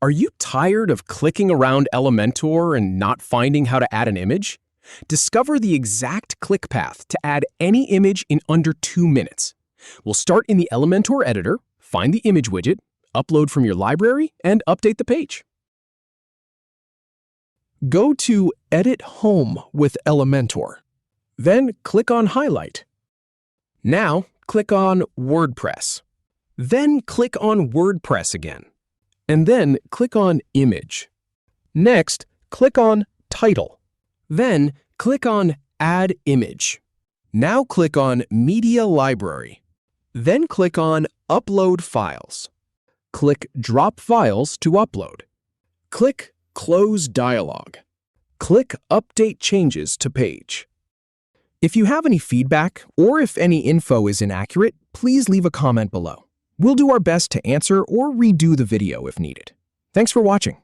Are you tired of clicking around Elementor and not finding how to add an image? Discover the exact click path to add any image in under 2 minutes. We'll start in the Elementor editor, find the image widget, upload from your library, and update the page. Go to Edit Home with Elementor. Then click on Highlight. Now, click on WordPress. Then click on WordPress again. And then click on Image. Next, click on Title. Then click on Add Image. Now click on Media Library. Then click on Upload Files. Click Drop Files to upload. Click Close Dialog. Click Update Changes to Page. If you have any feedback or if any info is inaccurate, please leave a comment below. We'll do our best to answer or redo the video if needed. Thanks for watching.